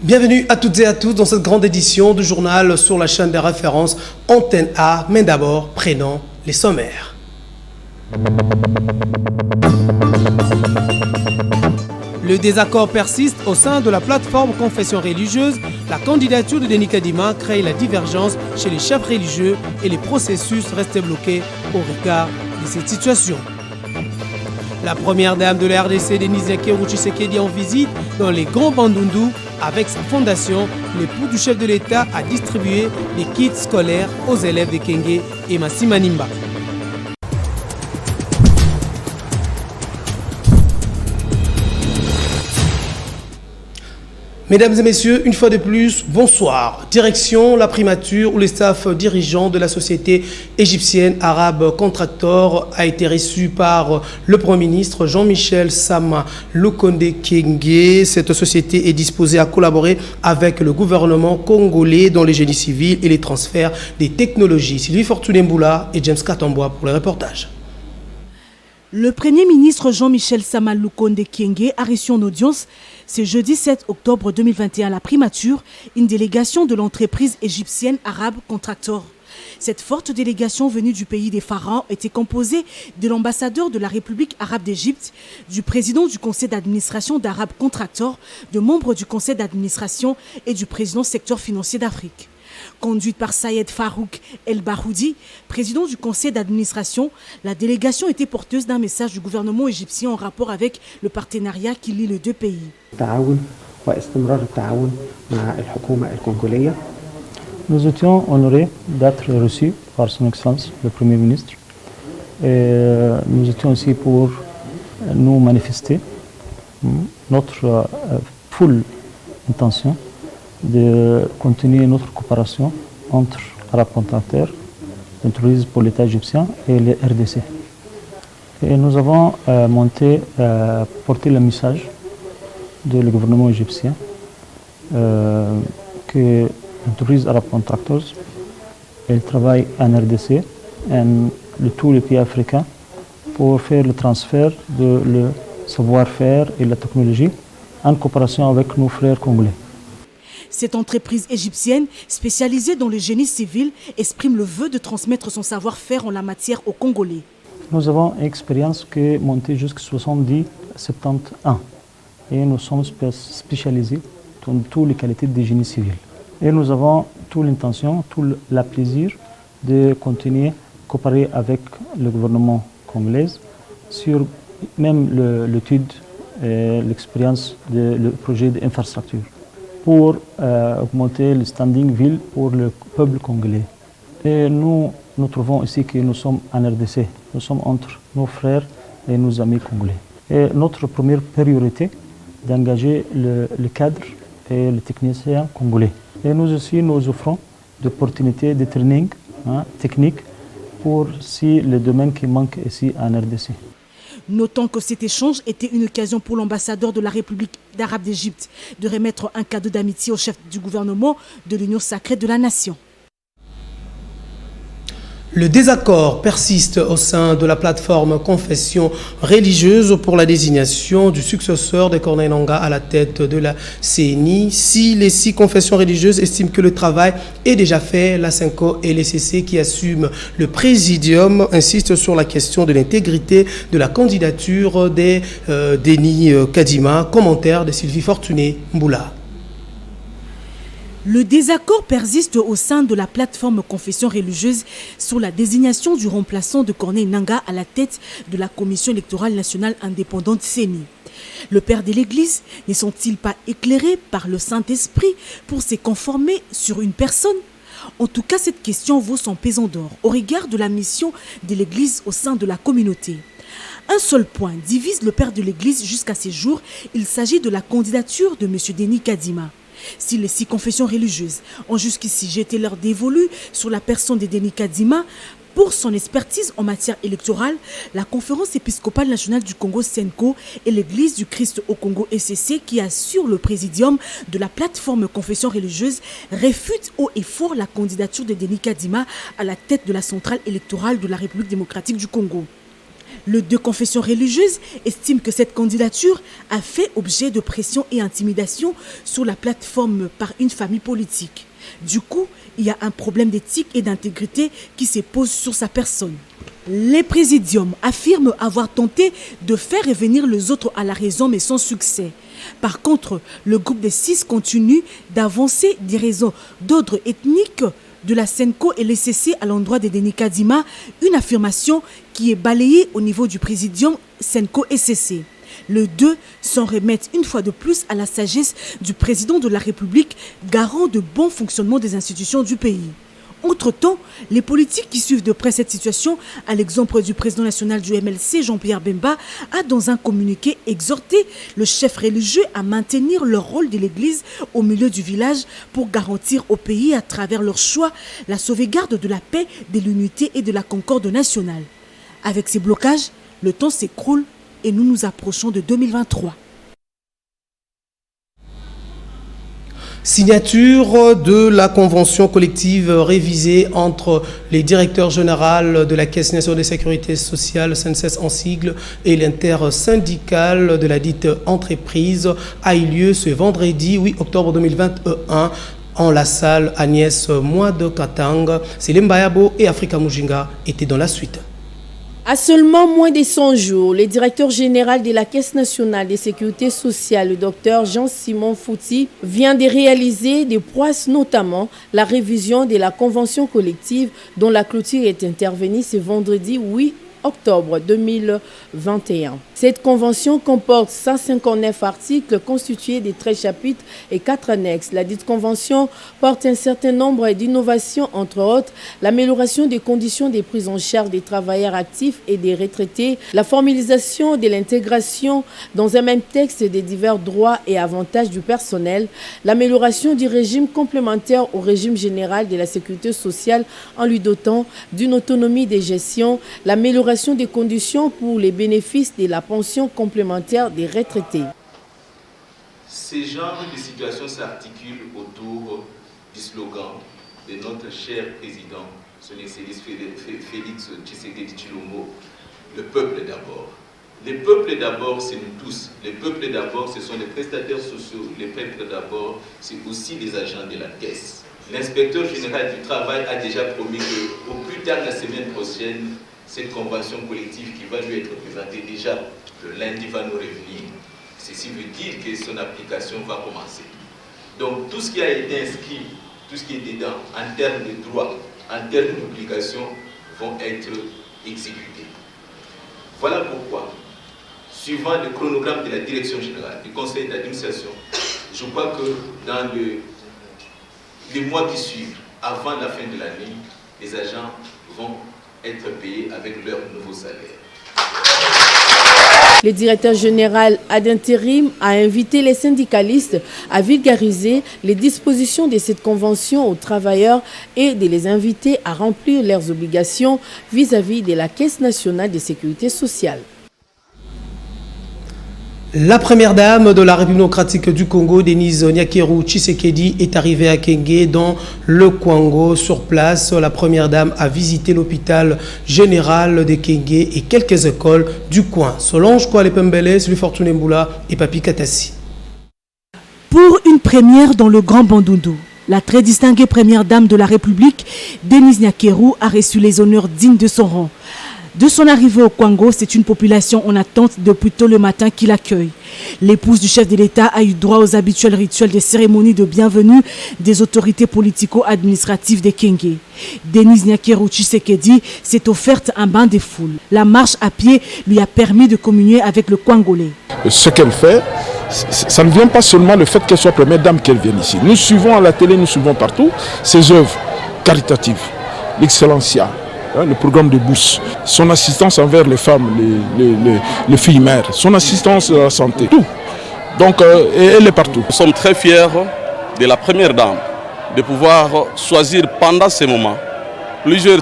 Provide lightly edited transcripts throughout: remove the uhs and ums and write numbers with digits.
Bienvenue à toutes et à tous dans cette grande édition du journal sur la chaîne des références Antenne A. Mais d'abord, prenons les sommaires. Le désaccord persiste au sein de la plateforme confession religieuse. La candidature de Denis Kadima crée la divergence chez les chefs religieux et les processus restent bloqués au regard de cette situation. La première dame de la RDC, Denise Nyakeru Tshisekedi, en visite dans les Grands Bandundu. Avec sa fondation, l'époux du chef de l'État a distribué des kits scolaires aux élèves de Kenge et Massimanimba. Mesdames et messieurs, une fois de plus, bonsoir. Direction la primature où le staff dirigeant de la société égyptienne Arabe Contractor a été reçu par le Premier ministre Jean-Michel Sama Lukonde Kyenge. Cette société est disposée à collaborer avec le gouvernement congolais dans les génies civils et les transferts des technologies. Sylvie Fortuné-Mboula et James Katamboa pour le reportage. Le Premier ministre Jean-Michel Sama Lukonde Kyenge a reçu en audience ce jeudi 7 octobre 2021 à la primature une délégation de l'entreprise égyptienne Arabe Contractor. Cette forte délégation venue du pays des pharaons était composée de l'ambassadeur de la République arabe d'Égypte, du président du conseil d'administration d'Arabe Contractor, de membres du conseil d'administration et du président secteur financier d'Afrique. Conduite par Sayed Farouk El Bahoudi, président du conseil d'administration, la délégation était porteuse d'un message du gouvernement égyptien en rapport avec le partenariat qui lie les deux pays. Nous étions honorés d'être reçus par son Excellence, le Premier ministre. Et nous étions aussi pour nous manifester notre full intention de continuer notre coopération entre Arabe Contractor, l'entreprise pour l'État égyptien et les RDC. Et nous avons porté le message du gouvernement égyptien que l'entreprise Arabe Contractors elle travaille en RDC et de tous les pays africains pour faire le transfert de le savoir-faire et la technologie en coopération avec nos frères congolais. Cette entreprise égyptienne, spécialisée dans le génie civil, exprime le vœu de transmettre son savoir-faire en la matière aux Congolais. Nous avons une expérience qui est montée jusqu'à 70-71 et nous sommes spécialisés dans toutes les qualités de génie civil. Et nous avons toute l'intention, tout le plaisir de continuer à coopérer avec le gouvernement congolais sur même l'étude et l'expérience du projet d'infrastructure, pour augmenter le standing ville pour le peuple congolais. Et nous trouvons ici que nous sommes en RDC, nous sommes entre nos frères et nos amis congolais. Et notre première priorité d'engager le cadre et les techniciens congolais. Et nous aussi, nous offrons des opportunités de training technique pour le domaine qui manque ici en RDC. Notons que cet échange était une occasion pour l'ambassadeur de la République arabe d'Égypte de remettre un cadeau d'amitié au chef du gouvernement de l'Union sacrée de la nation. Le désaccord persiste au sein de la plateforme confession religieuse pour la désignation du successeur de Corneille Nangaa à la tête de la CENI. Si les 6 confessions religieuses estiment que le travail est déjà fait, la CENCO et les CC qui assument le présidium insistent sur la question de l'intégrité de la candidature de Denis Kadima. Commentaire de Sylvie Fortuné-Mboula. Le désaccord persiste au sein de la plateforme confession religieuse sur la désignation du remplaçant de Corneille Nangaa à la tête de la Commission électorale nationale indépendante CENI. Le père de l'Église ne sont-ils pas éclairés par le Saint-Esprit pour se conformer sur une personne? En tout cas, cette question vaut son pesant d'or au regard de la mission de l'Église au sein de la communauté. Un seul point divise le père de l'Église jusqu'à ces jours, il s'agit de la candidature de M. Denis Kadima. Si les 6 confessions religieuses ont jusqu'ici jeté leur dévolu sur la personne de Denis Kadima pour son expertise en matière électorale, la conférence épiscopale nationale du Congo CENCO et l'église du Christ au Congo ECC qui assure le présidium de la plateforme confession religieuse réfutent haut et fort la candidature de Denis Kadima à la tête de la centrale électorale de la République démocratique du Congo. Les deux confessions religieuses estiment que cette candidature a fait objet de pression et intimidation sur la plateforme par une famille politique. Du coup, il y a un problème d'éthique et d'intégrité qui se pose sur sa personne. Les présidiums affirment avoir tenté de faire revenir les autres à la raison mais sans succès. Par contre, le groupe des 6 continue d'avancer des raisons d'ordre ethnique de la SENCO et l'ECC à l'endroit de Denis Kadima, une affirmation qui est balayée au niveau du présidium SENCO-ECC. Les deux s'en remettent une fois de plus à la sagesse du président de la République, garant de bon fonctionnement des institutions du pays. Entre-temps, les politiques qui suivent de près cette situation, à l'exemple du président national du MLC, Jean-Pierre Bemba, a dans un communiqué exhorté le chef religieux à maintenir leur rôle de l'Église au milieu du village pour garantir au pays, à travers leur choix, la sauvegarde de la paix, de l'unité et de la concorde nationale. Avec ces blocages, le temps s'écroule et nous nous approchons de 2023. Signature de la convention collective révisée entre les directeurs généraux de la Caisse nationale de sécurité sociale, CNSS en sigle, et l'intersyndicale de la dite entreprise a eu lieu ce vendredi 8 octobre 2021 en la salle Agnès Moide Katang. Selim Bayabo et Afrika Mujinga étaient dans la suite. À seulement moins de 100 jours, le directeur général de la Caisse nationale de sécurité sociale, le docteur Jean-Simon Fouti, vient de réaliser des prouesses, notamment la révision de la convention collective dont la clôture est intervenue ce vendredi 8 octobre 2021. Cette convention comporte 159 articles constitués de 13 chapitres et 4 annexes. La dite convention porte un certain nombre d'innovations, entre autres l'amélioration des conditions de prise en charge des travailleurs actifs et des retraités, la formalisation de l'intégration dans un même texte des divers droits et avantages du personnel, l'amélioration du régime complémentaire au régime général de la sécurité sociale en lui dotant d'une autonomie de gestion, l'amélioration des conditions pour les bénéfices de la pension complémentaire des retraités. Ces genres de situations s'articulent autour du slogan de notre cher président, son Excellence Félix Tshisekedi Tshilombo, le peuple d'abord. Le peuple d'abord, c'est nous tous. Le peuple d'abord, ce sont les prestataires sociaux. Le peuple d'abord, c'est aussi les agents de la caisse. L'inspecteur général du travail a déjà promis qu'au plus tard la semaine prochaine, cette convention collective qui va lui être présentée déjà le lundi va nous revenir. Ceci veut dire que son application va commencer. Donc tout ce qui a été inscrit, tout ce qui est dedans, en termes de droits, en termes d'obligations, vont être exécutés. Voilà pourquoi, suivant le chronogramme de la direction générale, du conseil d'administration, je crois que dans les mois qui suivent, avant la fin de l'année, les agents vont être payés avec leur nouveau salaire. Le directeur général ad intérim a invité les syndicalistes à vulgariser les dispositions de cette convention aux travailleurs et de les inviter à remplir leurs obligations vis-à-vis de la Caisse nationale de sécurité sociale. La première dame de la République démocratique du Congo, Denise Nyakeru Tshisekedi, est arrivée à Kenge dans le Kwango. Sur place, la première dame a visité l'hôpital général de Kenge et quelques écoles du coin. Solange Kouale Pembele, Sylvie Fortune Mboula et Papi Katassi. Pour une première dans le Grand Bandundu, la très distinguée première dame de la République, Denise Nyakeru, a reçu les honneurs dignes de son rang. De son arrivée au Kwango, c'est une population en attente depuis tôt le matin qui l'accueille. L'épouse du chef de l'État a eu droit aux habituels rituels des cérémonies de bienvenue des autorités politico-administratives de Kenge. Denise Nyakeru Tshisekedi s'est offerte un bain de foule. La marche à pied lui a permis de communier avec le Kwangolais. Ce qu'elle fait, ça ne vient pas seulement le fait qu'elle soit première dame qu'elle vienne ici. Nous suivons à la télé, nous suivons partout ses œuvres caritatives, l'excellencia, le programme de bourse, son assistance envers les femmes, les filles mères, son assistance à la santé, tout. Donc, elle est partout. Nous sommes très fiers de la première dame, de pouvoir choisir pendant ces moments plusieurs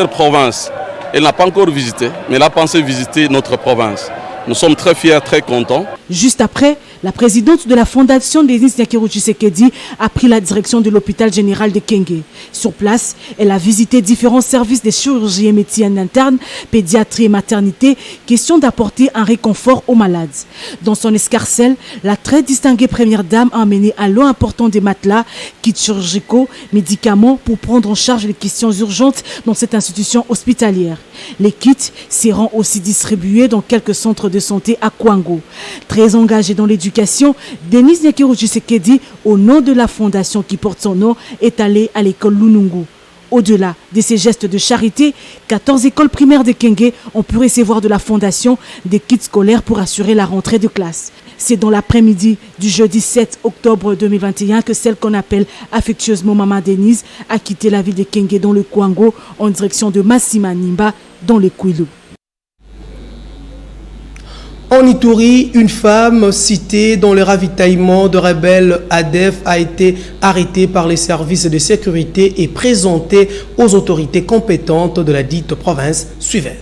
provinces. Elle n'a pas encore visité, mais elle a pensé visiter notre province. Nous sommes très fiers, très contents. Juste après, La présidente de la fondation Denise Nyakero Tshisekedi a pris la direction de l'hôpital général de Kenge. Sur place, elle a visité différents services de chirurgie et médecine interne, pédiatrie et maternité, question d'apporter un réconfort aux malades. Dans son escarcelle, la très distinguée première dame a amené un lot important de matelas, kits chirurgicaux, médicaments pour prendre en charge les questions urgentes dans cette institution hospitalière. Les kits seront aussi distribués dans quelques centres de santé à Kwango. Très engagée dans l'éducation, Denise Nyakero Tshisekedi, au nom de la fondation qui porte son nom, est allée à l'école Lunungu. Au-delà de ces gestes de charité, 14 écoles primaires de Kenge ont pu recevoir de la fondation des kits scolaires pour assurer la rentrée de classe. C'est dans l'après-midi du jeudi 7 octobre 2021 que celle qu'on appelle affectueusement Maman Denise a quitté la ville de Kenge dans le Kwango en direction de Massima Nimba dans le Kwilu. En Ituri, une femme citée dans le ravitaillement de rebelles ADEF a été arrêtée par les services de sécurité et présentée aux autorités compétentes de la dite province suivante.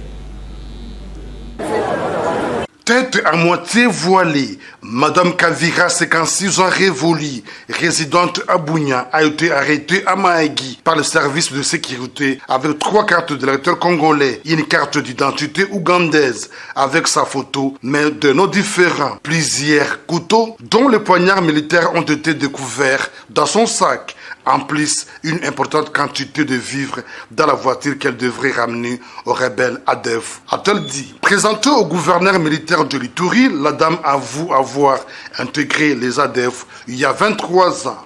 Tête à moitié voilée, Madame Kavira, 56 ans révolue, résidente à Bunia, a été arrêtée à Mahagi par le service de sécurité avec 3 cartes d'électeur congolais et une carte d'identité ougandaise avec sa photo, mais de noms différents. Plusieurs couteaux, dont les poignards militaires, ont été découverts dans son sac. En plus, une importante quantité de vivres dans la voiture qu'elle devrait ramener aux rebelles ADEF. A-t-elle dit? Présentée au gouverneur militaire de l'Ituri, la dame avoue avoir intégré les ADEF il y a 23 ans.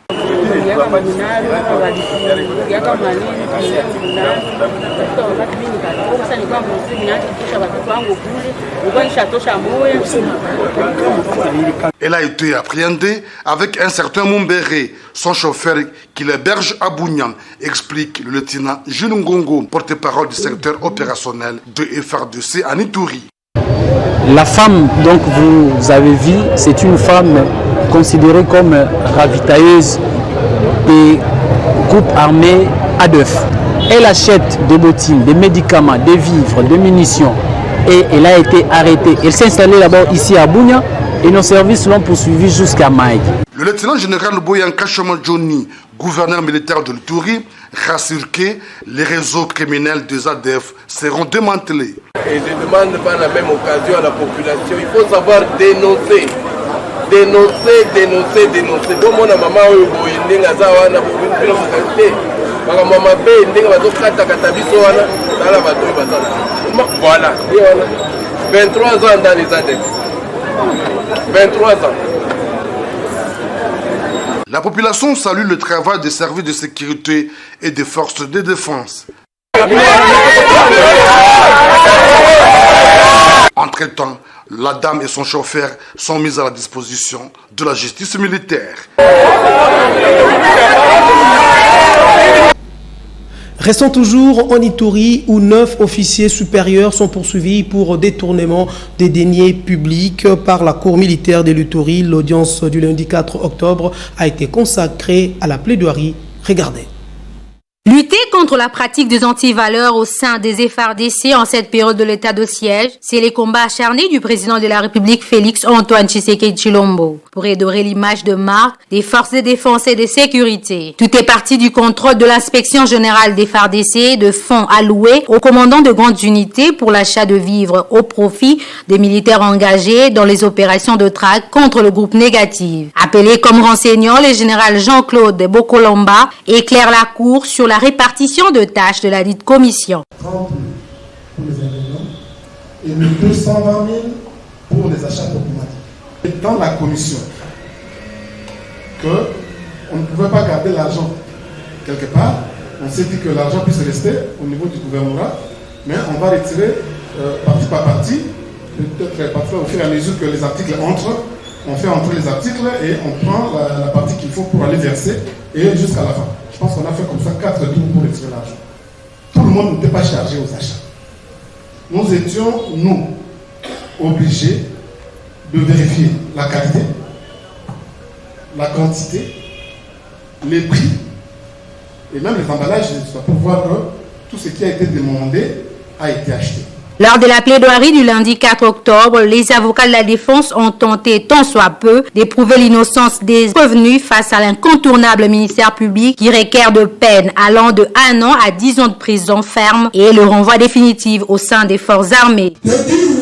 Elle a été appréhendée avec un certain Mumbere, son chauffeur qui l'héberge à Bounian, explique le lieutenant Jules Ngongo, porte-parole du secteur opérationnel de FARDC à Ituri. La femme, donc vous avez vu, c'est une femme considérée comme ravitailleuse des groupes armés ADEF. Elle achète des bottines, des médicaments, des vivres, des munitions et elle a été arrêtée. Elle s'est installée d'abord ici à Bunia et nos services l'ont poursuivie jusqu'à Maï. Le lieutenant général Boyanka Johnny, gouverneur militaire de l'Ituri, rassure que les réseaux criminels des ADF seront démantelés. Et je demande par la même occasion à la population, il faut savoir dénoncer. Dénoncer. Donc mon maman voilà. 23 ans dans les ADF. 23 ans. La population salue le travail des services de sécurité et des forces de défense. Entre-temps, la dame et son chauffeur sont mis à la disposition de la justice militaire. Restons toujours en Ituri où 9 officiers supérieurs sont poursuivis pour détournement des deniers publics par la cour militaire de l'Ituri. L'audience du lundi 4 octobre a été consacrée à la plaidoirie. Regardez. Lutter contre la pratique des antivaleurs au sein des FARDC en cette période de l'état de siège, c'est les combats acharnés du président de la République Félix Antoine Tshisekedi Tshilombo pour redorer l'image de marque des forces de défense et de sécurité. Tout est parti du contrôle de l'inspection générale des FARDC de fonds alloués aux commandants de grandes unités pour l'achat de vivres au profit des militaires engagés dans les opérations de traque contre le groupe négatif. Appelé comme renseignant, le général Jean-Claude Bokolomba éclaire la cour sur la répartition de tâches de la dite commission. 30 000 pour les ingrédients et 220 000 pour les achats automatiques. Dans la commission, on ne pouvait pas garder l'argent quelque part, on s'est dit que l'argent puisse rester au niveau du gouvernement, mais on va retirer partie par partie, peut-être au fur et à mesure que les articles entrent, on fait entrer les articles et on prend la partie qu'il faut pour aller verser et jusqu'à la fin. Je pense qu'on a fait comme ça 4 tours pour retirer l'argent. Tout le monde n'était pas chargé aux achats. Nous étions, nous, obligés de vérifier la qualité, la quantité, les prix et même les emballages pour voir que tout ce qui a été demandé a été acheté. Lors de la plaidoirie du lundi 4 octobre, les avocats de la défense ont tenté tant soit peu d'éprouver l'innocence des prévenus face à l'incontournable ministère public qui requiert de peines allant de 1 an à 10 ans de prison ferme et le renvoi définitif au sein des forces armées. De dire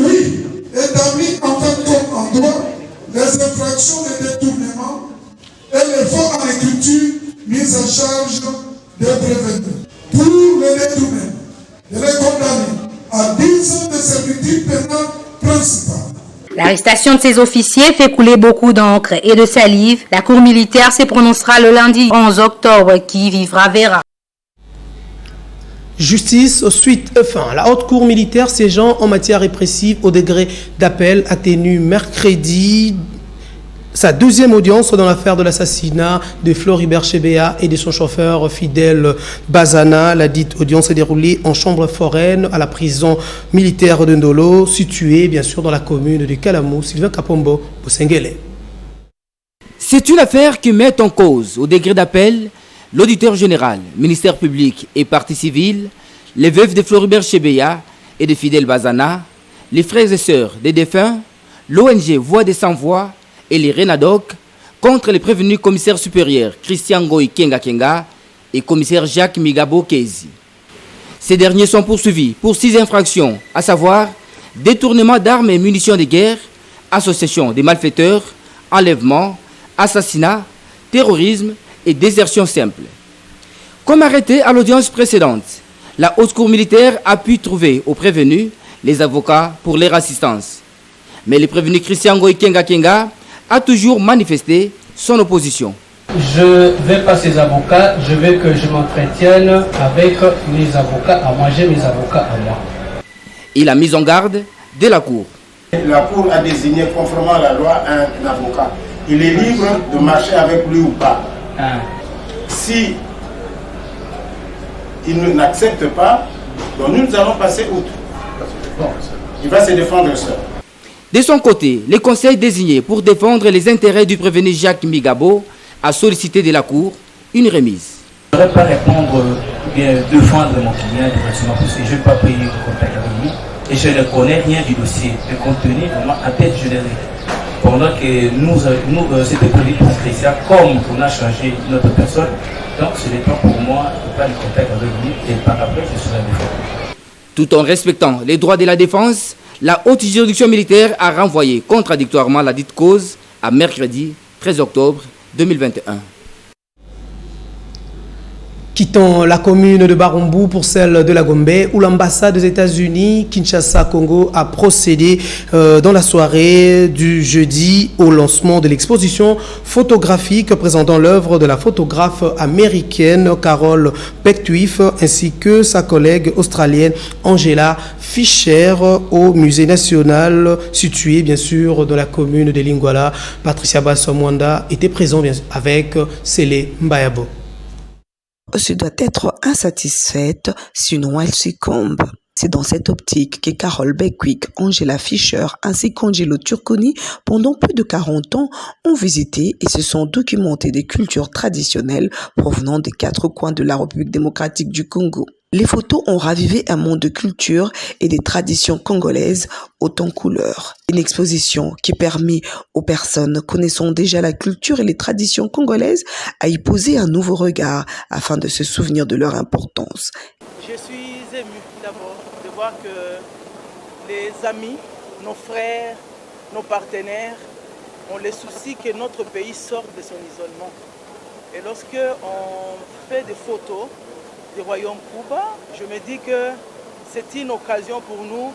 oui, établir en fait comme en droit les infractions de détournement et les fautes en écriture mises en charge des prévenus. Pour les détournements, de les condamner à 10 ans de servitude pénale principale. L'arrestation de ces officiers fait couler beaucoup d'encre et de salive. La cour militaire se prononcera le lundi 11 octobre. Qui vivra verra. Justice, suite fin. La haute cour militaire siégeant en matière répressive au degré d'appel a tenu mercredi sa deuxième audience dans l'affaire de l'assassinat de Floribert Chebeya et de son chauffeur Fidel Bazana. La dite audience s'est déroulée en chambre foraine à la prison militaire de Ndolo, située bien sûr dans la commune de Kalamou. Sylvain Kapombo, Bosengele. C'est une affaire qui met en cause au degré d'appel l'auditeur général, ministère public et partie civile, les veuves de Floribert Chebeya et de Fidel Bazana, les frères et sœurs des défunts, l'ONG Voix des Sans-Voix et les Renadoc contre les prévenus commissaires supérieurs Christian Goy Kenga et commissaire Jacques Migabo Kezi. Ces derniers sont poursuivis pour 6 infractions, à savoir détournement d'armes et munitions de guerre, association des malfaiteurs, enlèvement, assassinat, terrorisme et désertion simple. Comme arrêté à l'audience précédente, la haute cour militaire a pu trouver aux prévenus les avocats pour leur assistance. Mais le prévenu Christian Goy Kenga a toujours manifesté son opposition. Je ne veux pas ces avocats, je veux que je m'entretienne avec mes avocats à moi, j'ai mes avocats à moi. Il a mis en garde de la Cour. La Cour a désigné conformément à la loi un avocat. Il est libre de marcher avec lui ou pas. Si il n'accepte pas, donc nous allons passer outre. Il va se défendre seul. De son côté, le conseil désigné pour défendre les intérêts du prévenu Jacques Migabo a sollicité de la Cour une remise. Je ne pourrais pas répondre ou bien défendre mon client directement parce que je n'ai pas pris contact avec lui et je ne connais rien du dossier. Le contenu vraiment à tête générale. Pendant que nous c'était prévu pour Christian, comme on a changé notre personne, donc ce n'est pas pour moi de pas le contact avec lui et par après je serai défendu. Tout en respectant les droits de la défense, la haute juridiction militaire a renvoyé contradictoirement la dite cause à mercredi 13 octobre 2021. Quittons la commune de Barumbu pour celle de la Gombe, où l'ambassade des États-Unis, Kinshasa-Congo, a procédé dans la soirée du jeudi au lancement de l'exposition photographique présentant l'œuvre de la photographe américaine Carol Beckwith ainsi que sa collègue australienne Angela Fisher au musée national situé bien sûr dans la commune de Lingwala. Patricia Bassomwanda était présente avec Sélé Mbayabo. Se doit être insatisfaite, sinon elle succombe. C'est dans cette optique que Carol Beckwith, Angela Fisher ainsi qu'Angelo Turconi, pendant plus de 40 ans, ont visité et se sont documentés des cultures traditionnelles provenant des 4 coins de la République démocratique du Congo. Les photos ont ravivé un monde de culture et des traditions congolaises haut en couleurs. Une exposition qui permet aux personnes connaissant déjà la culture et les traditions congolaises à y poser un nouveau regard afin de se souvenir de leur importance. Je suis ému d'abord de voir que les amis, nos frères, nos partenaires ont le souci que notre pays sorte de son isolement. Et lorsque on fait des photos du royaume Cuba, je me dis que c'est une occasion pour nous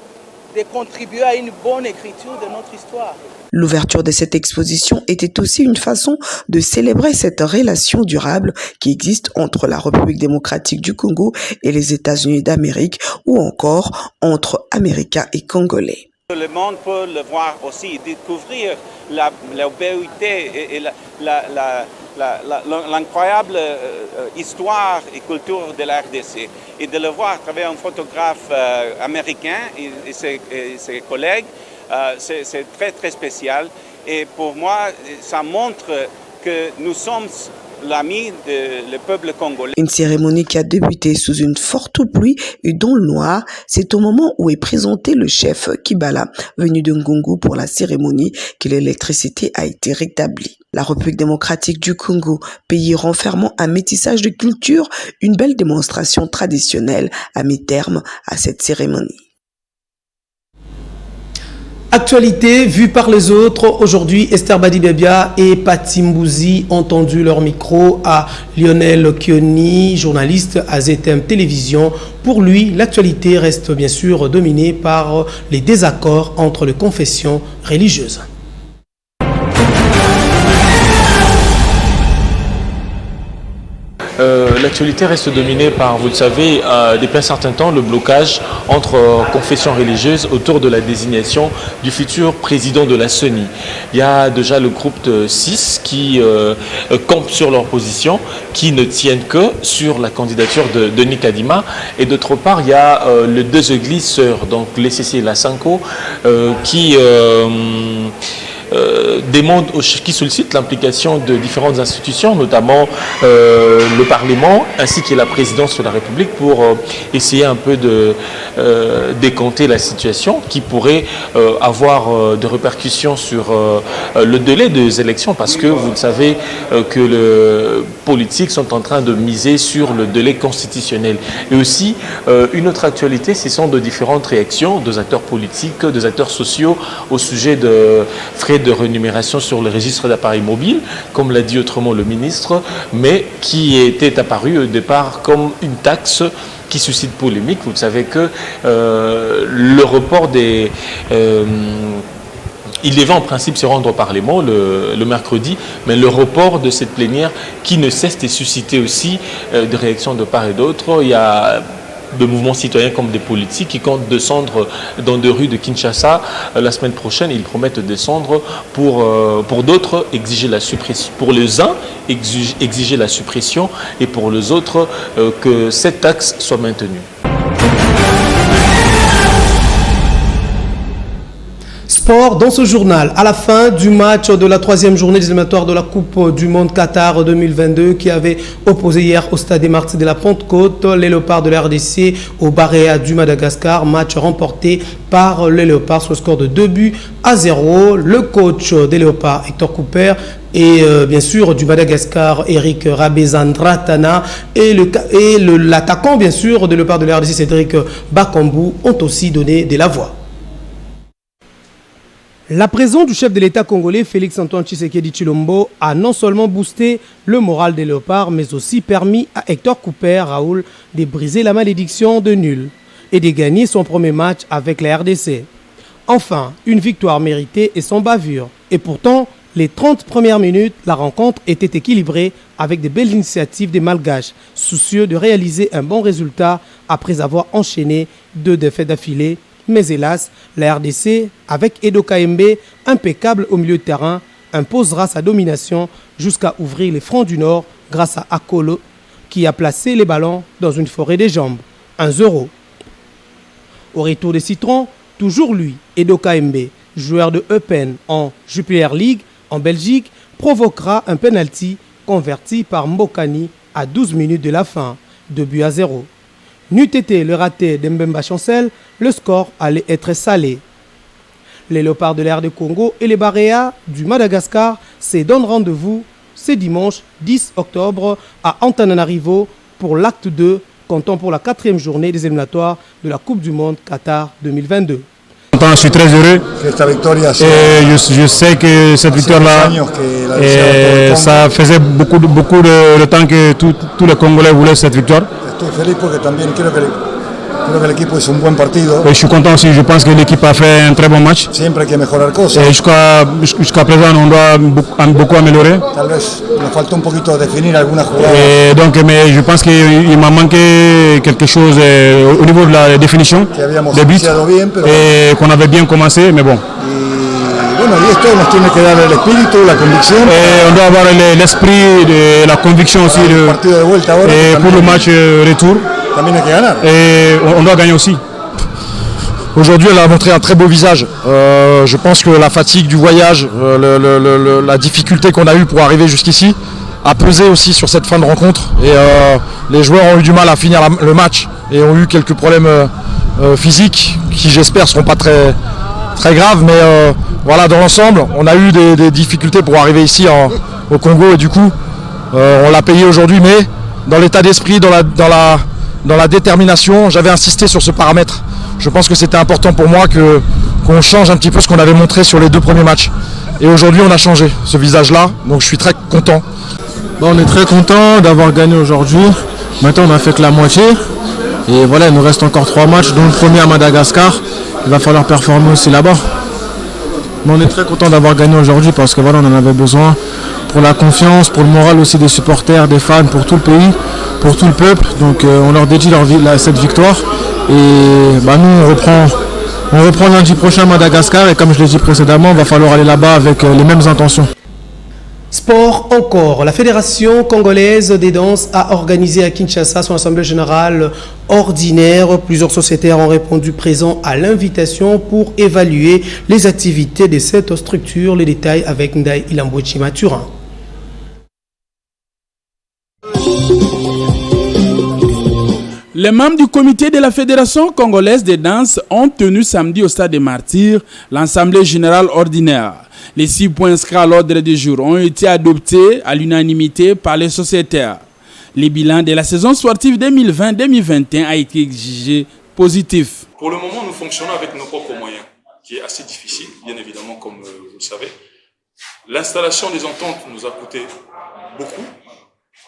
de contribuer à une bonne écriture de notre histoire. L'ouverture de cette exposition était aussi une façon de célébrer cette relation durable qui existe entre la République démocratique du Congo et les États-Unis d'Amérique ou encore entre Américains et Congolais. Le monde peut le voir aussi, découvrir la beauté et l'incroyable histoire et culture de la RDC. Et de le voir à travers un photographe américain et ses collègues, c'est très très spécial. Et pour moi, ça montre que nous sommes l'ami du peuple congolais. Une cérémonie qui a débuté sous une forte pluie et dans le noir. C'est au moment où est présenté le chef Kibala, venu de Ngungu pour la cérémonie, que l'électricité a été rétablie. La République démocratique du Congo, pays renfermant un métissage de culture, une belle démonstration traditionnelle a mis terme à cette cérémonie. Actualité vue par les autres. Aujourd'hui, Esther Badibebia et Pati Mbouzi ont tendu leur micro à Lionel Kioni, journaliste à ZTM Télévision. Pour lui, l'actualité reste bien sûr dominée par les désaccords entre les confessions religieuses. L'actualité reste dominée par, vous le savez, depuis un certain temps, le blocage entre confessions religieuses autour de la désignation du futur président de la CENI. Il y a déjà le groupe de 6 qui campent sur leur position, qui ne tiennent que sur la candidature de Denis Kadima. Et d'autre part, il y a les deux églises sœurs, donc l'ECC et la Sanko, qui qui sollicitent l'implication de différentes institutions, notamment le Parlement ainsi que la présidence de la République pour essayer un peu de décanter la situation qui pourrait avoir des répercussions sur le délai des élections, parce que vous le savez que les politiques sont en train de miser sur le délai constitutionnel. Et aussi, une autre actualité, ce sont de différentes réactions des acteurs politiques, des acteurs sociaux au sujet de frais de rémunération sur le registre d'appareils mobiles, comme l'a dit autrement le ministre, mais qui était apparu au départ comme une taxe qui suscite polémique. Vous savez que le report des... il devait en principe se rendre au Parlement le mercredi, mais le report de cette plénière qui ne cesse de susciter aussi des réactions de part et d'autre. Il y a de mouvements citoyens comme des politiques qui comptent descendre dans des rues de Kinshasa la semaine prochaine. Ils promettent de descendre pour d'autres exiger la suppression. Pour les uns, exiger la suppression, et pour les autres, que cette taxe soit maintenue. Sport dans ce journal. À la fin du match de la 3e journée des éliminatoires de la Coupe du Monde Qatar 2022 qui avait opposé hier au stade des Martyrs de la Pentecôte les Léopards de la RDC au Barea du Madagascar. Match remporté par les Léopards sur le score de 2-0. Le coach des Léopards, Hector Cooper, et bien sûr du Madagascar, Eric Rabezandratana, et l'attaquant bien sûr des Léopards de la RDC, Cédric Bakambu, ont aussi donné de la voix. La présence du chef de l'État congolais, Félix-Antoine Tshisekedi Tshilombo, a non seulement boosté le moral des Léopards, mais aussi permis à Hector Cooper, Raoul, de briser la malédiction de nul et de gagner son premier match avec la RDC. Enfin, une victoire méritée et sans bavure. Et pourtant, les 30 premières minutes, la rencontre était équilibrée avec de belles initiatives des Malgaches, soucieux de réaliser un bon résultat après avoir enchaîné 2 défaites d'affilée. Mais hélas, la RDC, avec Edo Kaembe, impeccable au milieu de terrain, imposera sa domination jusqu'à ouvrir les fronts du Nord grâce à Akolo, qui a placé les ballons dans une forêt des jambes. 1-0. Au retour des Citrons, toujours lui, Edo Kaembe, joueur de Eupen en Jupiler League en Belgique, provoquera un penalty converti par Mbokani à 12 minutes de la fin, 2-0. N'eût été le raté d'Mbemba Chancel, le score allait être salé. Les Léopards de l'Air de Congo et les Barea du Madagascar se donnent rendez-vous ce dimanche 10 octobre à Antananarivo pour l'acte 2, comptant pour la 4e journée des éliminatoires de la Coupe du Monde Qatar 2022. Je suis très heureux et je sais que cette victoire-là, ça faisait beaucoup de temps que tous les Congolais voulaient cette victoire. Et je suis content aussi, je pense que l'équipe a fait un très bon match. Et jusqu'à présent, on doit beaucoup améliorer. Et donc, mais je pense qu'il m'a manqué quelque chose au niveau de la définition des buts et qu'on avait bien commencé, mais bon. Et on doit avoir l'esprit de la conviction aussi et pour le match retour. Et on doit gagner aussi. Aujourd'hui, elle a montré un très beau visage. Je pense que la fatigue du voyage, la difficulté qu'on a eue pour arriver jusqu'ici, a pesé aussi sur cette fin de rencontre. Et les joueurs ont eu du mal à finir le match et ont eu quelques problèmes physiques qui, j'espère, ne seront pas très, très graves. Mais voilà, dans l'ensemble, on a eu des difficultés pour arriver ici au Congo. Et du coup, on l'a payé aujourd'hui. Mais dans l'état d'esprit, dans la détermination, j'avais insisté sur ce paramètre. Je pense que c'était important pour moi qu'on change un petit peu ce qu'on avait montré sur les 2 premiers matchs. Et aujourd'hui, on a changé ce visage-là, donc je suis très content. On est très content d'avoir gagné aujourd'hui. Maintenant, on n'a fait que la moitié. Et voilà, il nous reste encore 3 matchs, dont le premier à Madagascar. Il va falloir performer aussi là-bas. Mais on est très content d'avoir gagné aujourd'hui parce que voilà, on en avait besoin pour la confiance, pour le moral aussi des supporters, des fans, pour tout le pays, pour tout le peuple. Donc on leur dédie cette victoire. Et nous, on reprend lundi prochain à Madagascar. Et comme je l'ai dit précédemment, il va falloir aller là-bas avec les mêmes intentions. Sport encore. La Fédération congolaise des danses a organisé à Kinshasa son assemblée générale ordinaire. Plusieurs sociétaires ont répondu présents à l'invitation pour évaluer les activités de cette structure. Les détails avec Ndaï Ilambouchi Maturin. Les membres du comité de la Fédération congolaise des danses ont tenu samedi au Stade des Martyrs l'assemblée générale ordinaire. Les 6 points inscrits à l'ordre du jour ont été adoptés à l'unanimité par les sociétaires. Le bilan de la saison sportive 2020-2021 a été jugé positif. Pour le moment, nous fonctionnons avec nos propres moyens, qui est assez difficile, bien évidemment, comme vous le savez. L'installation des ententes nous a coûté beaucoup.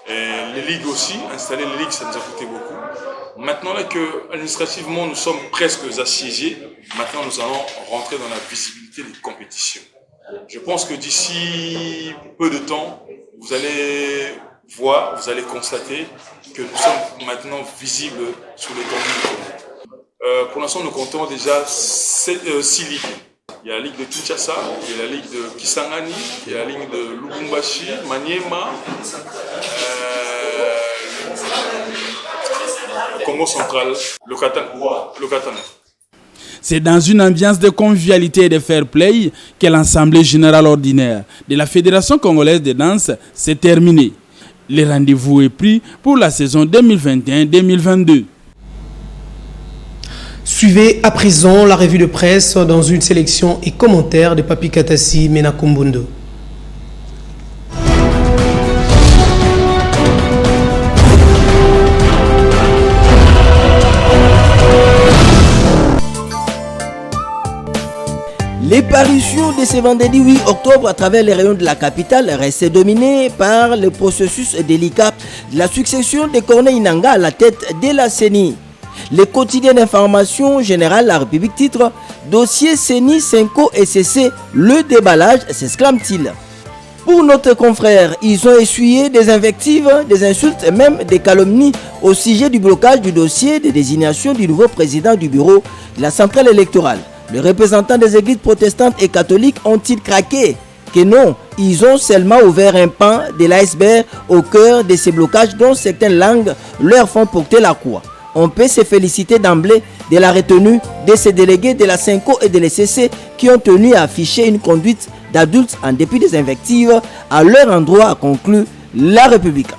Et les ligues aussi, installer les ligues, ça nous a coûté beaucoup. Maintenant là que administrativement nous sommes presque assiégés, maintenant nous allons rentrer dans la visibilité des compétitions. Je pense que d'ici peu de temps, vous allez voir, vous allez constater que nous sommes maintenant visibles sur les tournois. Pour l'instant, nous comptons déjà 6 ligues. Il y a la ligue de Kinshasa, il y a la ligue de Kisangani, il y a la ligue de Lubumbashi, Maniema, Congo central, le Katanga. C'est dans une ambiance de convivialité et de fair play que l'Assemblée générale ordinaire de la Fédération congolaise de danse s'est terminée. Le rendez-vous est pris pour la saison 2021-2022. Suivez à présent la revue de presse dans une sélection et commentaires de Papi Katassi Menakumbundo. Les parutions de ce vendredi 8 octobre à travers les rayons de la capitale restaient dominées par le processus délicat de la succession de Corneille Nangaa à la tête de la CENI. Le quotidien d'information générale La République titre « Dossier CENI, Senko et CC, le déballage » s'exclame-t-il. Pour notre confrère, ils ont essuyé des invectives, des insultes et même des calomnies au sujet du blocage du dossier de désignation du nouveau président du bureau de la centrale électorale. Les représentants des églises protestantes et catholiques ont-ils craqué? Que non, ils ont seulement ouvert un pan de l'iceberg au cœur de ces blocages dont certaines langues leur font porter la croix. On peut se féliciter d'emblée de la retenue de ces délégués de la Senko et de l'ECC qui ont tenu à afficher une conduite d'adultes en dépit des invectives à leur endroit, a conclu La République.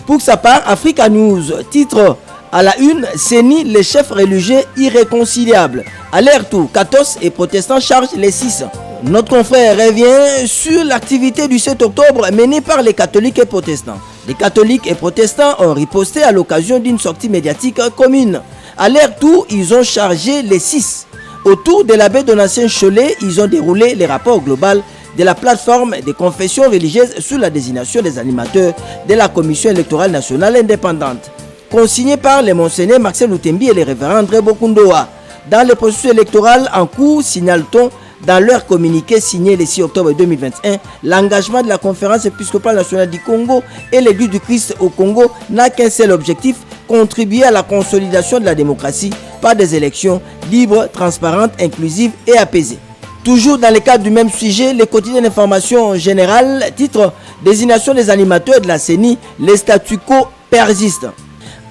Pour sa part, Africa News titre à la une, CENI, les chefs religieux irréconciliables. À leur tour, cathos et protestants chargent les 6. Notre confrère revient sur l'activité du 7 octobre menée par les catholiques et protestants. Les catholiques et protestants ont riposté à l'occasion d'une sortie médiatique commune. À leur tour, ils ont chargé les 6. Autour de l'abbé Donatien Cholet, ils ont déroulé les rapports globaux de la plateforme des confessions religieuses sous la désignation des animateurs de la Commission électorale nationale indépendante. Consigné par les monseigneurs Marcel Outembi et les révérends André Bokundoa. Dans le processus électoral en cours, signale-t-on dans leur communiqué signé le 6 octobre 2021, l'engagement de la conférence épiscopale nationale du Congo et l'église du Christ au Congo n'a qu'un seul objectif, contribuer à la consolidation de la démocratie par des élections libres, transparentes, inclusives et apaisées. Toujours dans le cadre du même sujet, le quotidien d'information générale titre « Désignation des animateurs de la CENI, les statu quo persistent ».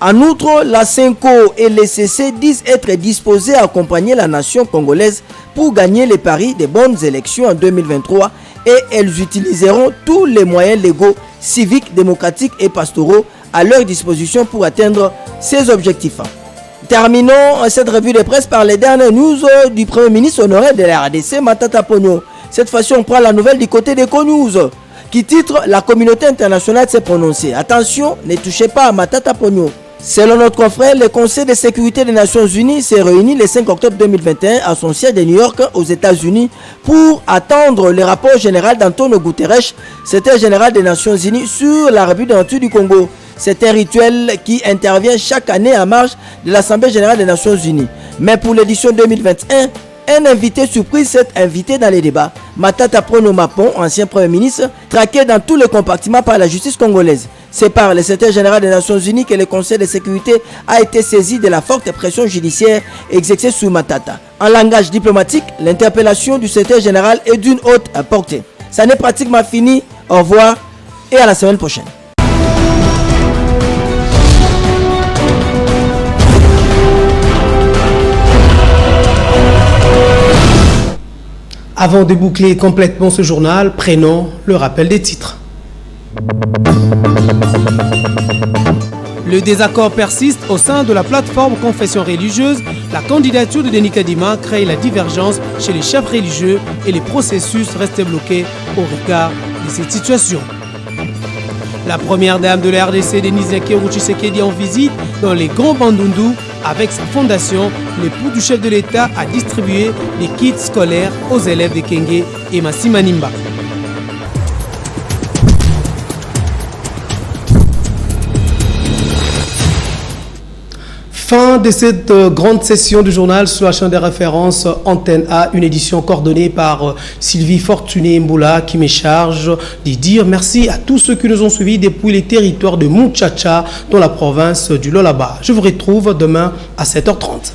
En outre, la Senko et les CC disent être disposés à accompagner la nation congolaise pour gagner les paris des bonnes élections en 2023 et elles utiliseront tous les moyens légaux, civiques, démocratiques et pastoraux à leur disposition pour atteindre ces objectifs. Terminons cette revue de presse par les dernières news du Premier ministre honoraire de la RDC, Matata Ponyo. Cette fois-ci, on prend la nouvelle du côté des Co-News, qui titre « La communauté internationale s'est prononcée. Attention, ne touchez pas à Matata Ponyo ». Selon notre confrère, le Conseil de sécurité des Nations Unies s'est réuni le 5 octobre 2021 à son siège de New York aux États-Unis pour attendre le rapport général d'Antonio Guterres, secrétaire général des Nations Unies, sur la République du Congo. C'est un rituel qui intervient chaque année en marge de l'Assemblée générale des Nations Unies. Mais pour l'édition 2021, un invité surprise s'est invité dans les débats. Matata Ponyo Mapon, ancien Premier ministre, traqué dans tous les compartiments par la justice congolaise. C'est par le secrétaire général des Nations Unies que le Conseil de sécurité a été saisi de la forte pression judiciaire exercée sur Matata. En langage diplomatique, l'interpellation du secrétaire général est d'une haute portée. Ça n'est pratiquement fini. Au revoir et à la semaine prochaine. Avant de boucler complètement ce journal, prenons le rappel des titres. Le désaccord persiste au sein de la plateforme confession religieuse. La candidature de Denis Kadima crée la divergence chez les chefs religieux et les processus restent bloqués au regard de cette situation. La première dame de la RDC, Denise Nyakeru Tshisekedi, en visite dans les Grands Bandundu. Avec sa fondation, l'époux du chef de l'État a distribué des kits scolaires aux élèves de Kenge et Massimanimba. Fin de cette grande session du journal sur la chaîne de référence Antenne A, une édition coordonnée par Sylvie Fortuné Mboula qui me charge de dire merci à tous ceux qui nous ont suivis depuis les territoires de Muchacha dans la province du Lolaba. Je vous retrouve demain à 7h30.